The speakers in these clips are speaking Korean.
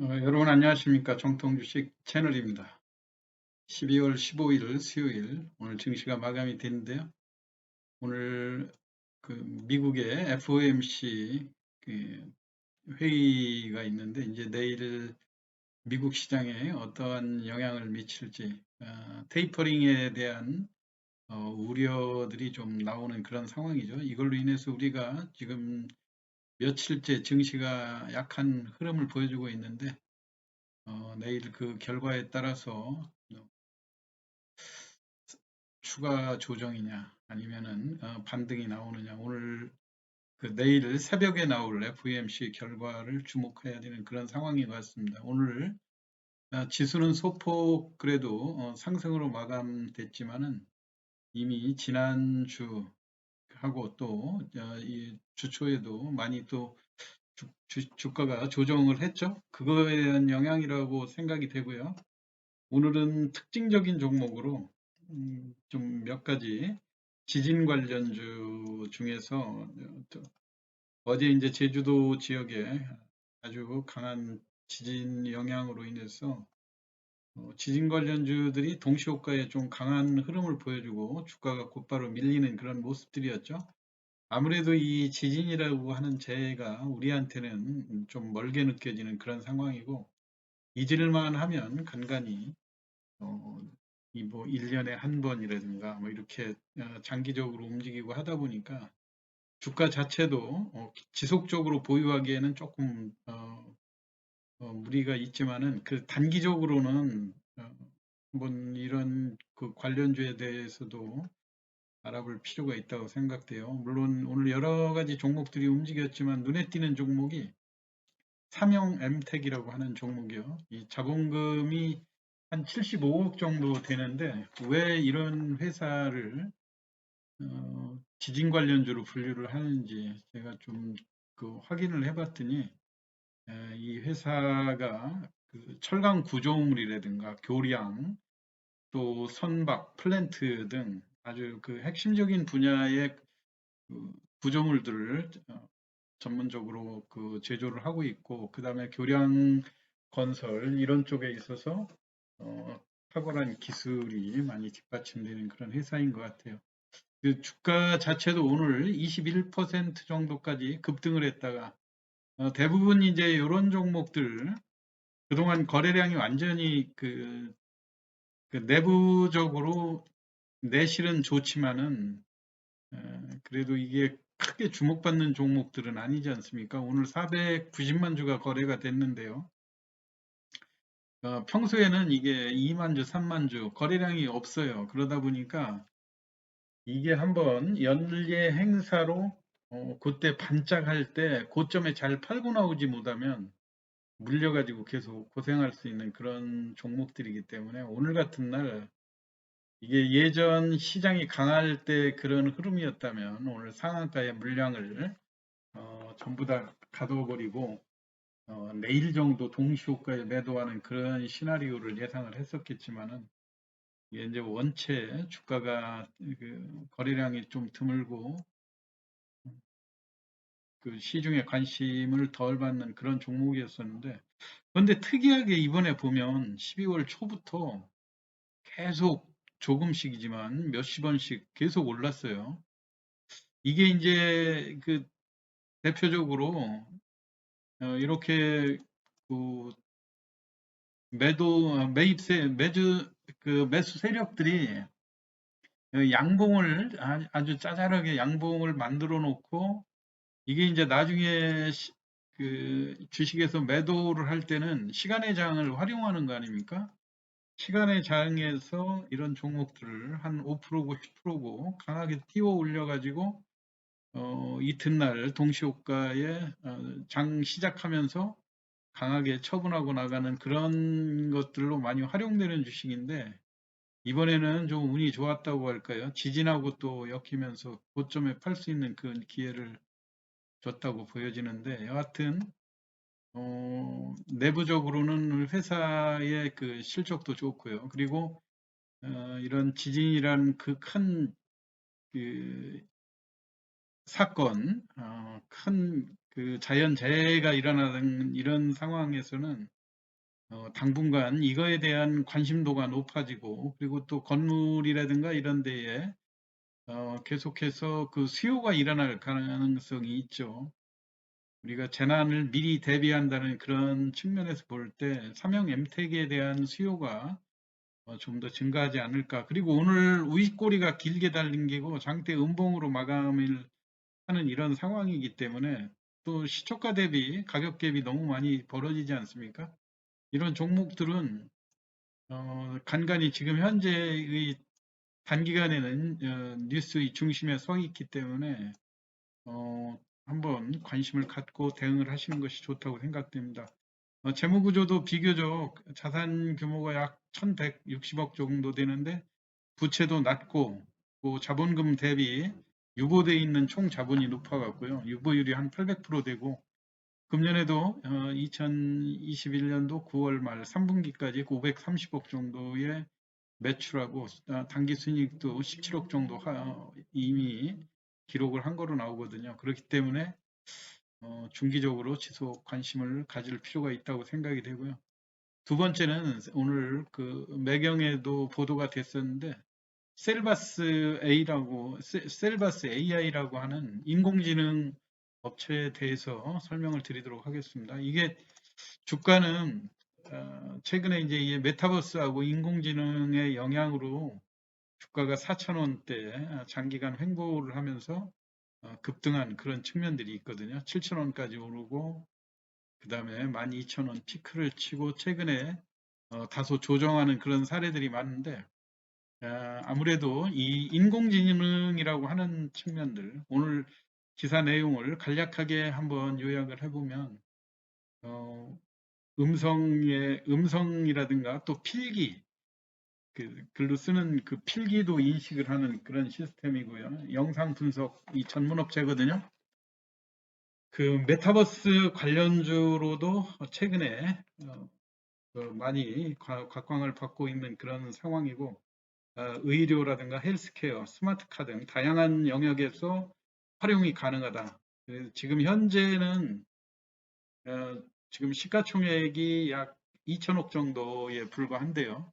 여러분 안녕하십니까. 정통주식 채널입니다. 12월 15일 수요일 오늘 증시가 마감이 됐는데요. 오늘 그 미국의 FOMC 그 회의가 있는데 이제 내일 미국 시장에 어떠한 영향을 미칠지 테이퍼링에 대한 우려들이 좀 나오는 그런 상황이죠. 이걸로 인해서 우리가 지금 며칠째 증시가 약한 흐름을 보여주고 있는데 내일 그 결과에 따라서 추가 조정이냐 아니면은 반등이 나오느냐 오늘 내일 새벽에 나올 FOMC 결과를 주목해야 되는 그런 상황인 것 같습니다. 오늘 지수는 소폭 그래도 상승으로 마감됐지만은 이미 지난주하고 또 이 주초에도 많이 또 주가가 조정을 했죠. 그거에 대한 영향이라고 생각이 되고요. 오늘은 특징적인 종목으로 좀 몇 가지 지진 관련주 중에서 어제 이제 제주도 지역에 아주 강한 지진 영향으로 인해서 지진 관련주들이 동시호가에 좀 강한 흐름을 보여주고 주가가 곧바로 밀리는 그런 모습들이었죠. 아무래도 이 지진이라고 하는 재해가 우리한테는 좀 멀게 느껴지는 그런 상황이고 잊을만 하면 간간히 어, 이 뭐 1년에 한 번이라든가 뭐 이렇게 장기적으로 움직이고 하다 보니까 주가 자체도 지속적으로 보유하기에는 조금 무리가 있지만은 그 단기적으로는 한번 이런 그 관련주에 대해서도 알아볼 필요가 있다고 생각돼요. 물론 오늘 여러 가지 종목들이 움직였지만 눈에 띄는 종목이 삼형 엠텍이라고 하는 종목이요. 이 자본금이 한 75억 정도 되는데 왜 이런 회사를 지진 관련주로 분류를 하는지 제가 좀 그 확인을 해봤더니 이 회사가 그 철강 구조물이라든가 교량 또 선박, 플랜트 등 아주 그 핵심적인 분야의 그 구조물들을 전문적으로 그 제조를 하고 있고 그다음에 교량 건설 이런 쪽에 있어서 탁월한 기술이 많이 뒷받침되는 그런 회사인 것 같아요. 그 주가 자체도 오늘 21% 정도까지 급등을 했다가 대부분 이제 이런 종목들 그동안 거래량이 완전히 그 내부적으로 내실은 좋지만은 그래도 이게 크게 주목받는 종목들은 아니지 않습니까? 오늘 490만 주가 거래가 됐는데요. 평소에는 이게 2만 주, 3만 주 거래량이 없어요. 그러다 보니까 이게 한번 연례 행사로 그때 반짝할 때 고점에 잘 팔고 나오지 못하면 물려가지고 계속 고생할 수 있는 그런 종목들이기 때문에 오늘 같은 날 이게 예전 시장이 강할 때 그런 흐름이었다면 오늘 상한가의 물량을 전부 다 가둬버리고 내일 정도 동시호가에 매도하는 그런 시나리오를 예상을 했었겠지만은 이게 이제 원체 주가가 그 거래량이 좀 드물고 그 시중에 관심을 덜 받는 그런 종목이었었는데 그런데 특이하게 이번에 보면 12월 초부터 계속 조금씩이지만 몇십 원씩 계속 올랐어요. 이게 이제 그 대표적으로 이렇게 그 매입세 매주 그 매수 세력들이 양봉을 아주 짜잘하게 양봉을 만들어 놓고 이게 이제 나중에 그 주식에서 매도를 할 때는 시간의 장을 활용하는 거 아닙니까? 시간의 장에서 이런 종목들을 한 5%고 10%고 강하게 띄워 올려가지고 이튿날 동시호가에 장 시작하면서 강하게 처분하고 나가는 그런 것들로 많이 활용되는 주식인데 이번에는 좀 운이 좋았다고 할까요? 지진하고 또 엮이면서 고점에 팔 수 있는 그 기회를 줬다고 보여지는데 여하튼 내부적으로는 회사의 그 실적도 좋고요. 그리고 이런 지진이란 그 큰 그 사건, 큰 그 자연재해가 일어나는 이런 상황에서는 당분간 이거에 대한 관심도가 높아지고, 그리고 또 건물이라든가 이런 데에 계속해서 그 수요가 일어날 가능성이 있죠. 우리가 재난을 미리 대비한다는 그런 측면에서 볼 때 삼형 엠텍에 대한 수요가 좀 더 증가하지 않을까. 그리고 오늘 우익꼬리가 길게 달린 게고 장대 음봉으로 마감을 하는 이런 상황이기 때문에 또 시초가 대비 가격 갭이 너무 많이 벌어지지 않습니까? 이런 종목들은 간간히 지금 현재의 단기간에는 뉴스의 중심에 서 있기 때문에 어, 한번 관심을 갖고 대응을 하시는 것이 좋다고 생각됩니다. 재무 구조도 비교적 자산 규모가 약 1160억 정도 되는데 부채도 낮고 또 자본금 대비 유보되어 있는 총 자본이 높아갖고요. 유보율이 한 800% 되고 금년에도 2021년도 9월 말 3분기까지 530억 정도의 매출하고 당기 순이익도 17억 정도 이미 기록을 한 거로 나오거든요. 그렇기 때문에 중기적으로 지속 관심을 가질 필요가 있다고 생각이 되고요. 두 번째는 오늘 그 매경에도 보도가 됐었는데 셀바스 AI라고 하는 인공지능 업체에 대해서 설명을 드리도록 하겠습니다. 이게 주가는 최근에 이제 이 메타버스하고 인공지능의 영향으로 주가가 4,000원대 장기간 횡보를 하면서 급등한 그런 측면들이 있거든요. 7,000원까지 오르고 그 다음에 12,000원 피크를 치고 최근에 다소 조정하는 그런 사례들이 많은데 아무래도 이 인공지능이라고 하는 측면들 오늘 기사 내용을 간략하게 한번 요약을 해보면 어, 음성이라든가 또 필기 그 글로 쓰는 그 필기도 인식을 하는 그런 시스템이고요. 영상 분석 이 전문 업체거든요. 그 메타버스 관련주로도 최근에 그 많이 곽광을 받고 있는 그런 상황이고 의료라든가 헬스케어, 스마트카 등 다양한 영역에서 활용이 가능하다. 지금 현재는 지금 시가총액이 약 2천억 정도에 불과한데요.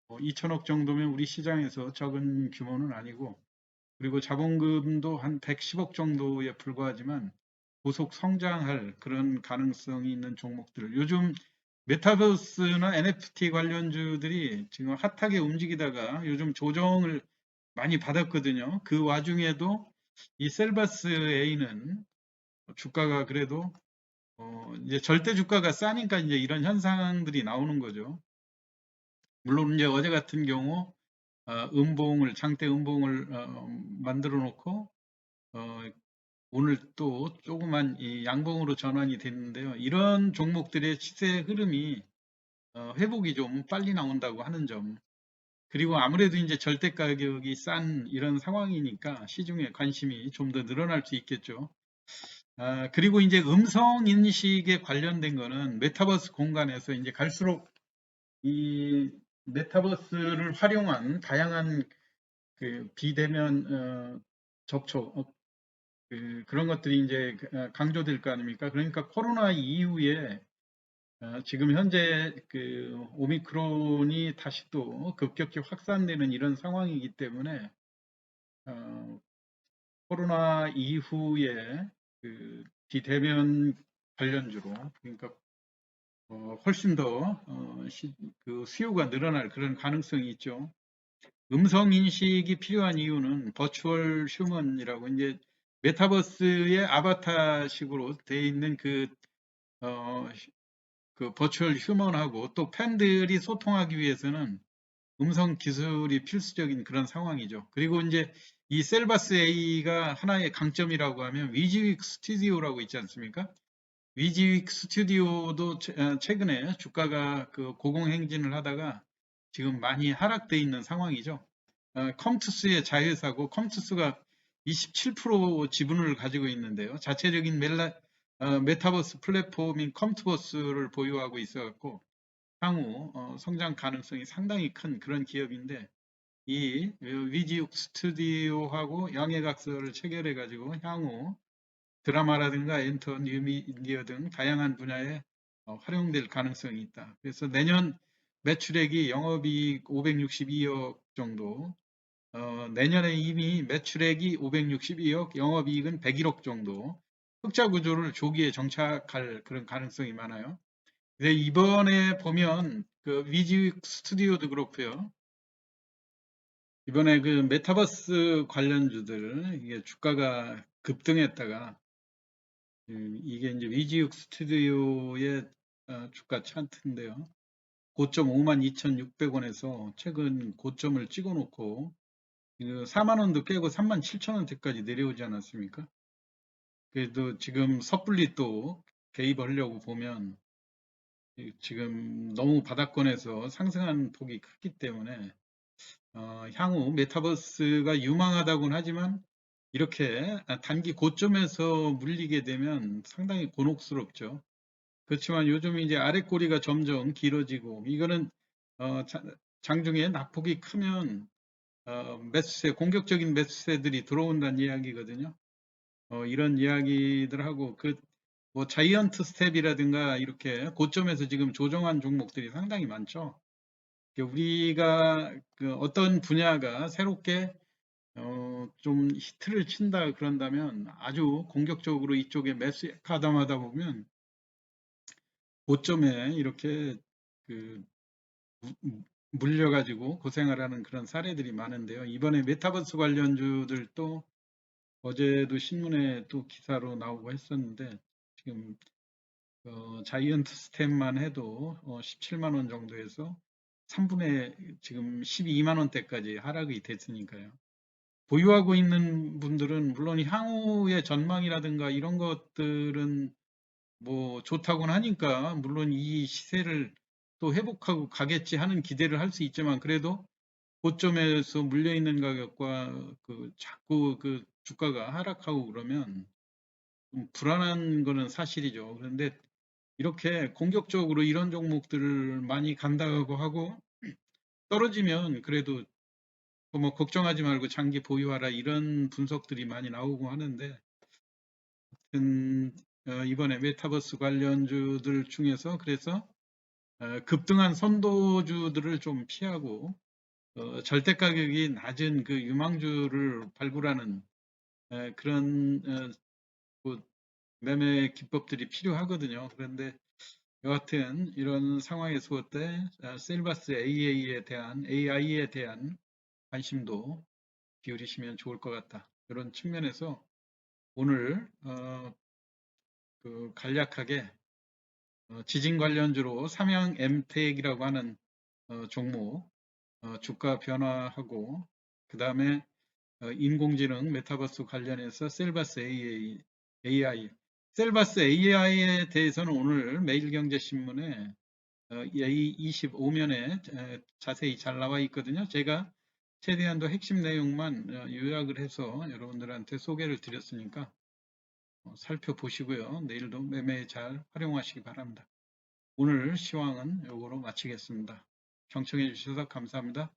2천억 정도면 우리 시장에서 적은 규모는 아니고 그리고 자본금도 한 110억 정도에 불과하지만 고속 성장할 그런 가능성이 있는 종목들. 요즘 메타버스나 NFT 관련주들이 지금 핫하게 움직이다가 요즘 조정을 많이 받았거든요. 그 와중에도 이 셀바스 A는 주가가 그래도 이제 절대 주가가 싸니까 이제 이런 현상들이 나오는 거죠. 물론 이제 어제 같은 경우 장대 음봉을 만들어 놓고 어, 오늘 또 조그만 이 양봉으로 전환이 됐는데요. 이런 종목들의 시세 흐름이 회복이 좀 빨리 나온다고 하는 점. 그리고 아무래도 이제 절대 가격이 싼 이런 상황이니까 시중에 관심이 좀 더 늘어날 수 있겠죠. 그리고 이제 음성 인식에 관련된 거는 메타버스 공간에서 이제 갈수록 이 메타버스를 활용한 다양한 그 비대면 접촉 그런 것들이 이제 강조될 거 아닙니까? 그러니까 코로나 이후에 지금 현재 그 오미크론이 다시 또 급격히 확산되는 이런 상황이기 때문에 어, 코로나 이후에 그 비대면 관련주로 그러니까 훨씬 더 그 수요가 늘어날 그런 가능성이 있죠. 음성 인식이 필요한 이유는 버추얼 휴먼이라고 이제 메타버스의 아바타식으로 되어 있는 어, 그 버추얼 휴먼하고 또 팬들이 소통하기 위해서는 음성 기술이 필수적인 그런 상황이죠. 그리고 이제 이 셀바스 A가 하나의 강점이라고 하면 위즈윅 스튜디오라고 있지 않습니까? 위즈윅 스튜디오도 최근에 주가가 그 고공행진을 하다가 지금 많이 하락돼 있는 상황이죠. 컴투스의 자회사고 컴투스가 27% 지분을 가지고 있는데요. 자체적인 메타버스 플랫폼인 컴투버스를 보유하고 있어갖고 향후 성장 가능성이 상당히 큰 그런 기업인데 이 위지육 스튜디오하고 양해각서를 체결해 가지고 향후 드라마라든가 엔터, 뉴미디어 등 다양한 분야에 활용될 가능성이 있다. 그래서 내년 매출액이 영업이익 562억 정도, 내년에 이미 매출액이 562억, 영업이익은 101억 정도, 흑자 구조를 조기에 정착할 그런 가능성이 많아요. 근데 이번에 보면 그 위즈 스튜디오도 그렇고요. 이번에 그 메타버스 관련주들 이게 주가가 급등했다가 이게 이제 위즈 스튜디오의 주가 차트인데요. 고점 52,600원에서 최근 고점을 찍어놓고 4만 원도 깨고 37,000원대까지 내려오지 않았습니까? 그래도 지금 섣불리 또 개입하려고 보면 지금 너무 바닥권에서 상승한 폭이 크기 때문에 향후 메타버스가 유망하다고는 하지만 이렇게 단기 고점에서 물리게 되면 상당히 곤혹스럽죠. 그렇지만 요즘 이제 아래 꼬리가 점점 길어지고 이거는 장중에 낙폭이 크면 매수세, 공격적인 매수세들이 들어온다는 이야기거든요. 이런 이야기들하고 뭐 자이언트 스텝이라든가 이렇게 고점에서 지금 조정한 종목들이 상당히 많죠. 우리가 그 어떤 분야가 새롭게 좀 히트를 친다 그런다면 아주 공격적으로 이쪽에 매수 가담하다 보면 고점에 이렇게 그 물려가지고 고생을 하는 그런 사례들이 많은데요. 이번에 메타버스 관련주들도 어제도 신문에 또 기사로 나오고 했었는데 지금 자이언트 스텝만 해도 17만 원 정도에서 3분의 지금 12만 원대까지 하락이 됐으니까요. 보유하고 있는 분들은 물론 향후의 전망이라든가 이런 것들은 뭐 좋다고는 하니까 물론 이 시세를 또 회복하고 가겠지 하는 기대를 할 수 있지만 그래도 고점에서 물려 있는 가격과 자꾸 그 주가가 하락하고 그러면 좀 불안한 거는 사실이죠. 그런데 이렇게 공격적으로 이런 종목들을 많이 간다고 하고 떨어지면 그래도 뭐 걱정하지 말고 장기 보유하라 이런 분석들이 많이 나오고 하는데 이번에 메타버스 관련주들 중에서 그래서 급등한 선도주들을 좀 피하고 절대 가격이 낮은 그 유망주를 발굴하는 그런 그 매매 기법들이 필요하거든요. 그런데 여하튼 이런 상황에서 때 셀바스 AI에 대한 관심도 기울이시면 좋을 것 같다. 이런 측면에서 오늘 간략하게 지진 관련주로 삼양 엠텍이라고 하는 종목 주가 변화하고 그 다음에 인공지능 메타버스 관련해서 셀바스 셀바스 AI에 대해서는 오늘 매일경제신문에 A25면에 자세히 잘 나와 있거든요. 제가 최대한도 핵심 내용만 요약을 해서 여러분들한테 소개를 드렸으니까 살펴보시고요. 내일도 매매 잘 활용하시기 바랍니다. 오늘 시황은 요거로 마치겠습니다. 경청해 주셔서 감사합니다.